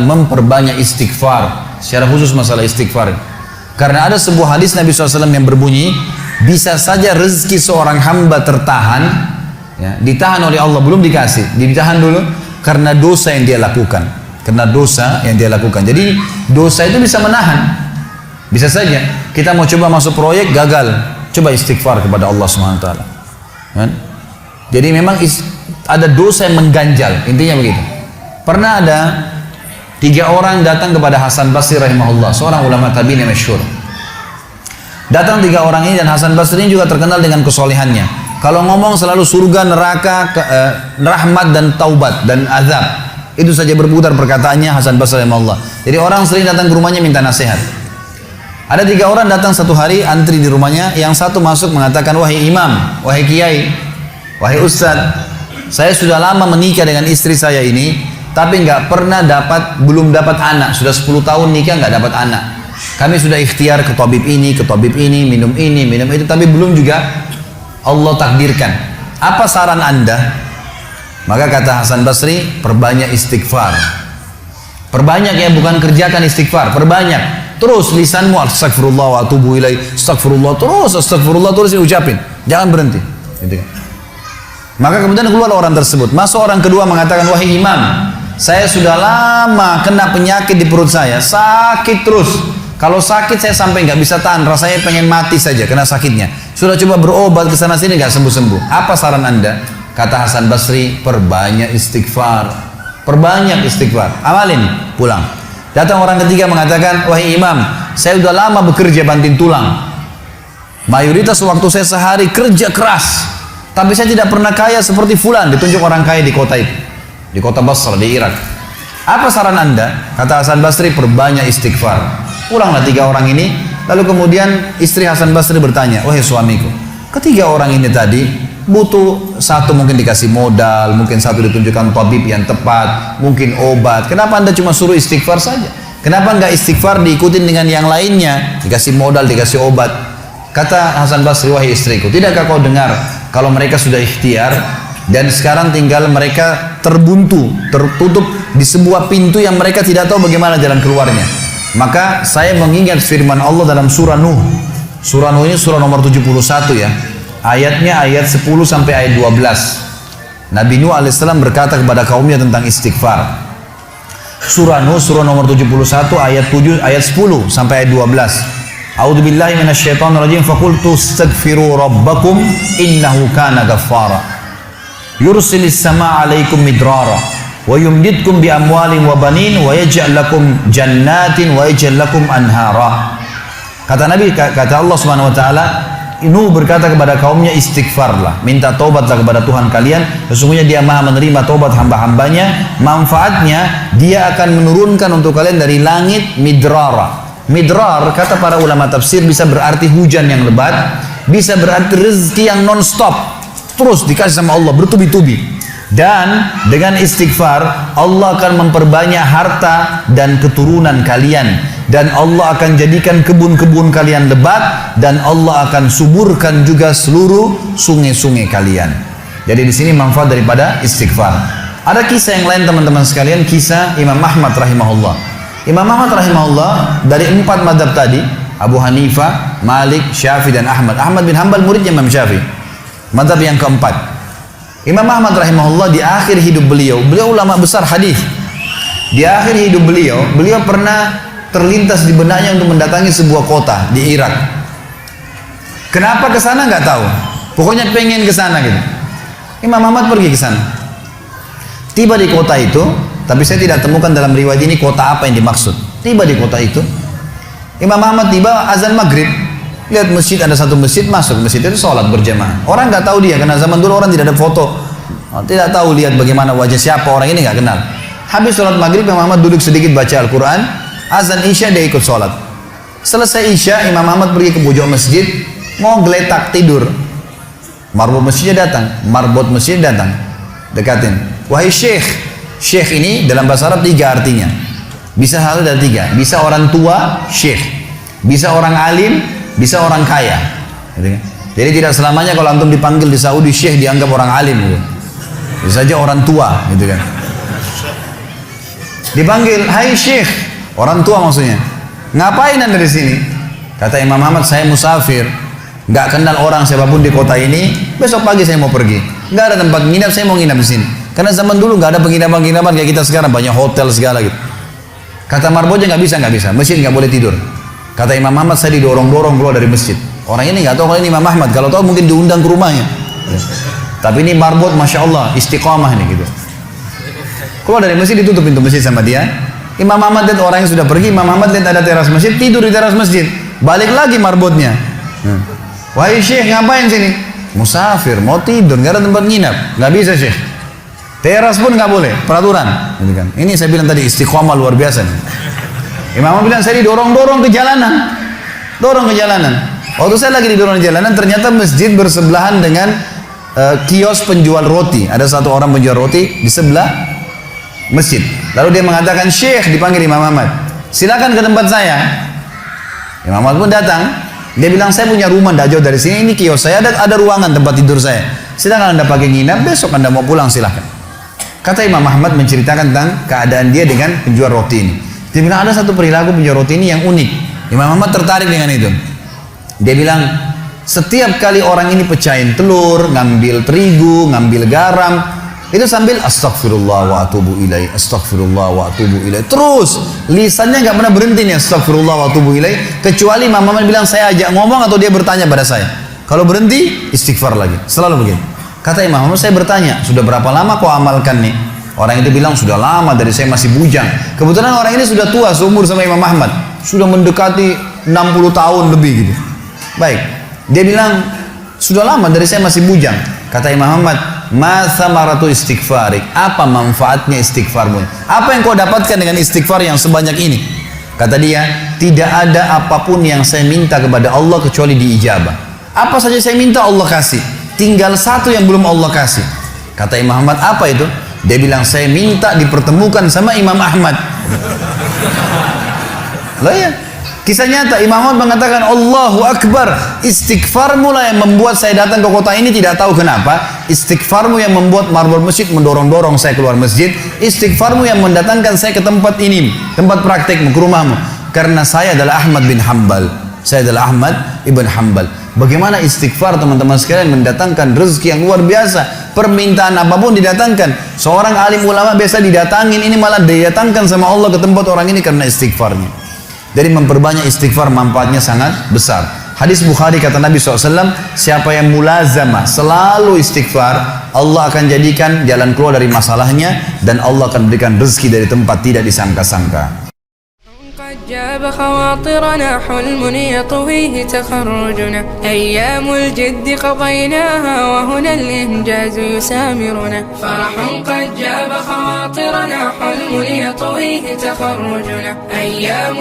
memperbanyak istighfar, secara khusus masalah istighfar. Karena ada sebuah hadis Nabi SAW yang berbunyi, bisa saja rezeki seorang hamba tertahan, ya, ditahan oleh Allah, belum dikasih, ditahan dulu karena dosa yang dia lakukan. Karena dosa yang dia lakukan. Jadi dosa itu bisa menahan. Bisa saja kita mau coba masuk proyek gagal, coba istighfar kepada Allah SWT. Kan? Jadi memang ada dosa yang mengganjal, intinya begitu. Pernah ada 3 orang datang kepada Hasan Basri rahimahullah, seorang ulama tabi'in yang masyhur. Datang 3 orang ini, dan Hasan Basri ini juga terkenal dengan kesolehannya. Kalau ngomong selalu surga, neraka, rahmat dan taubat dan azab. Itu saja berputar perkataannya Hasan Basri rahimahullah. Jadi orang sering datang ke rumahnya minta nasihat. Ada 3 orang datang satu hari, antri di rumahnya. Yang satu masuk mengatakan, wahai imam, wahai kiai, wahai ustadz, saya sudah lama menikah dengan istri saya ini, tapi belum dapat anak. Sudah 10 tahun nikah nggak dapat anak. Kami sudah ikhtiar ke tabib ini, minum itu, tapi belum juga Allah takdirkan. Apa saran anda? Maka kata Hasan Basri, perbanyak istighfar. Perbanyak ya, bukan kerjakan istighfar, perbanyak. Terus lisanmu astagfirullah wa atubu ilaih, astagfirullah terus diucapin, jangan berhenti. Gitu. Maka kemudian keluar orang tersebut. Masuk orang kedua mengatakan, wahai imam, saya sudah lama kena penyakit di perut saya, sakit terus. Kalau sakit saya sampai nggak bisa tahan, rasanya pengen mati saja kena sakitnya. Sudah coba berobat ke sana sini nggak sembuh-sembuh. Apa saran anda? Kata Hasan Basri, perbanyak istighfar, perbanyak istighfar. Amalin, pulang. Datang orang ketiga mengatakan, wahai imam, saya sudah lama bekerja banting tulang. Mayoritas waktu saya sehari kerja keras, tapi saya tidak pernah kaya seperti fulan. Ditunjuk orang kaya di kota itu, di kota Basra, di Irak. Apa saran anda? Kata Hasan Basri, perbanyak istighfar. Pulanglah 3 orang ini. Lalu kemudian istri Hasan Basri bertanya, wahai suamiku, ketiga orang ini tadi butuh satu mungkin dikasih modal, mungkin satu ditunjukkan tabib yang tepat, mungkin obat. Kenapa anda cuma suruh istighfar saja? Kenapa enggak istighfar diikutin dengan yang lainnya? Dikasih modal, dikasih obat. Kata Hasan Basri, wahai istriku, tidakkah kau dengar kalau mereka sudah ikhtiar dan sekarang tinggal mereka terbuntu, tertutup di sebuah pintu yang mereka tidak tahu bagaimana jalan keluarnya. Maka saya mengingat firman Allah dalam surah Nuh. Surah Nuh ini surah nomor 71 ya. Ayatnya ayat 10 sampai ayat 12. Nabi Nuh alaihissalam berkata kepada kaumnya tentang istighfar. Surah Nuh surah nomor 71 ayat 10 sampai ayat 12. A'udzu billahi minasyaitonir rajim. Faqultu astaghfiru rabbakum innahu kana ghaffara. Yursilis samaa 'alaikum midrara wa yumdidkum bi amwalin wa banin wa yaj'al lakum jannatin wa yaj'al lakum anhara. Kata Nabi, kata Allah Subhanahu wa taala, Nuh berkata kepada kaumnya, istighfarlah, minta taubatlah kepada Tuhan kalian, sesungguhnya dia maha menerima taubat hamba-hambanya. Manfaatnya dia akan menurunkan untuk kalian dari langit midrara. Midrar kata para ulama tafsir bisa berarti hujan yang lebat, bisa berarti rezeki yang non-stop, terus dikasih sama Allah bertubi-tubi. Dan dengan istighfar Allah akan memperbanyak harta dan keturunan kalian, dan Allah akan jadikan kebun-kebun kalian lebat, dan Allah akan suburkan juga seluruh sungai-sungai kalian. Jadi di sini manfaat daripada istighfar. Ada kisah yang lain teman-teman sekalian, kisah Imam Ahmad rahimahullah. Imam Ahmad rahimahullah dari 4 mazhab tadi, Abu Hanifah, Malik, Syafi'i dan Ahmad. Ahmad bin Hanbal muridnya Imam Syafi'i. Mazhab yang keempat. Imam Ahmad rahimahullah di akhir hidup beliau ulama besar hadis. Di akhir hidup beliau pernah terlintas di benaknya untuk mendatangi sebuah kota di Irak. Kenapa ke sana nggak tahu. Pokoknya pengen ke sana gitu. Imam Ahmad pergi ke sana. Tiba di kota itu, tapi saya tidak temukan dalam riwayat ini kota apa yang dimaksud. Tiba di kota itu, Imam Ahmad tiba azan maghrib. Lihat masjid, ada satu masjid, masuk masjid itu sholat berjamaah. Orang nggak tahu dia, karena zaman dulu orang tidak ada foto, tidak tahu lihat bagaimana wajah siapa orang ini, nggak kenal. Habis sholat maghrib, Imam Ahmad duduk sedikit baca Al-Quran. Azan isya dia ikut sholat. Selesai isya, Imam Ahmad pergi ke pojok masjid, mau geletak tidur. Marbot masjidnya datang, dekatin. Wahai syekh, syekh ini dalam bahasa Arab 3 artinya. Bisa satu dari 3. Bisa orang tua, syekh. Bisa orang alim, bisa orang kaya. Jadi tidak selamanya kalau antum dipanggil di Saudi syekh dianggap orang alim gitu. Bisa saja orang tua gitu kan. Dipanggil, hai Syekh, orang tua maksudnya. Ngapain anda di sini? Kata Imam Ahmad, saya musafir, nggak kenal orang siapapun di kota ini. Besok pagi saya mau pergi, nggak ada tempat nginap, saya mau nginap di sini. Karena zaman dulu nggak ada penginapan-penginapan kayak kita sekarang, banyak hotel segala gitu. Kata Marboja, nggak bisa, masjid nggak boleh tidur. Kata Imam Ahmad, saya didorong-dorong keluar dari masjid. Orang ini nggak tahu kalau ini Imam Ahmad, kalau tahu mungkin diundang ke rumahnya. Tapi ini Marbot, masya Allah, istiqamah ini gitu. Keluar dari masjid, ditutup pintu masjid sama dia. Imam Ahmad lihat orang yang sudah pergi, Imam Ahmad lihat ada teras masjid, tidur di teras masjid. Balik lagi Marbotnya. Wahai Syekh, ngapain sini? Musafir, mau tidur, nggak ada tempat nginap. Nggak bisa Syekh. Teras pun nggak boleh, peraturan. Ini saya bilang tadi istiqamah luar biasa. Imam Ahmad bilang, saya didorong-dorong ke jalanan. Dorong ke jalanan. Waktu saya lagi didorong ke jalanan, ternyata masjid bersebelahan dengan kios penjual roti. Ada satu orang penjual roti di sebelah masjid. Lalu dia mengatakan, Syekh, dipanggil Imam Ahmad, silakan ke tempat saya. Imam Ahmad pun datang. Dia bilang, saya punya rumah tidak jauh dari sini, ini kios saya, ada ruangan tempat tidur saya. Silakan anda pakai nginap, besok anda mau pulang silakan. Kata Imam Ahmad menceritakan tentang keadaan dia dengan penjual roti ini. Dia bilang, ada satu perilaku penjual roti ini yang unik. Imam Ahmad tertarik dengan itu. Dia bilang, setiap kali orang ini pecahin telur, ngambil terigu, ngambil garam, itu sambil astagfirullah wa atubu ilaih, astagfirullah wa atubu ilaih. Terus lisannya nggak pernah berhenti nih, astagfirullah wa atubu ilaih, kecuali Imam Ahmad bilang, saya ajak ngomong atau dia bertanya pada saya. Kalau berhenti, istighfar lagi. Selalu begini. Kata Imam Ahmad, saya bertanya, sudah berapa lama kau amalkan nih? Orang itu bilang, sudah lama, dari saya masih bujang. Kebetulan orang ini sudah tua seumur sama Imam Ahmad, sudah mendekati 60 tahun lebih gitu. Baik, dia bilang, sudah lama, dari saya masih bujang. Kata Imam Ahmad, ma thamaratu istighfarik, apa manfaatnya istighfarmu? Apa yang kau dapatkan dengan istighfar yang sebanyak ini? Kata dia, tidak ada apapun yang saya minta kepada Allah kecuali diijabah. Apa saja saya minta Allah kasih, tinggal satu yang belum Allah kasih. Kata Imam Ahmad, apa itu? Dia bilang, saya minta dipertemukan sama Imam Ahmad. Lah ya, kisah nyata. Imam Ahmad mengatakan, Allahu Akbar, istighfarmu lah yang membuat saya datang ke kota ini, tidak tahu kenapa. Istighfarmu yang membuat marbot masjid mendorong-dorong saya keluar masjid. Istighfarmu yang mendatangkan saya ke tempat ini, tempat praktekmu, ke rumahmu. Karena saya adalah Ahmad bin Hanbal. Saya adalah Ahmad ibn Hanbal. Bagaimana istighfar teman-teman sekalian mendatangkan rezeki yang luar biasa. Permintaan apapun didatangkan. Seorang alim ulama biasa didatangin, ini malah didatangkan sama Allah ke tempat orang ini karena istighfarnya. Jadi memperbanyak istighfar manfaatnya sangat besar. Hadis Bukhari kata Nabi SAW, siapa yang mulazamah selalu istighfar, Allah akan jadikan jalan keluar dari masalahnya dan Allah akan berikan rezeki dari tempat tidak disangka-sangka. جاب خواطرنا حلم يطويه تخرجنا أيام الجد قضيناها وهنا الإنجاز يسامرنا فرح قد جاب خواطرنا حلم يطويه تخرجنا أيام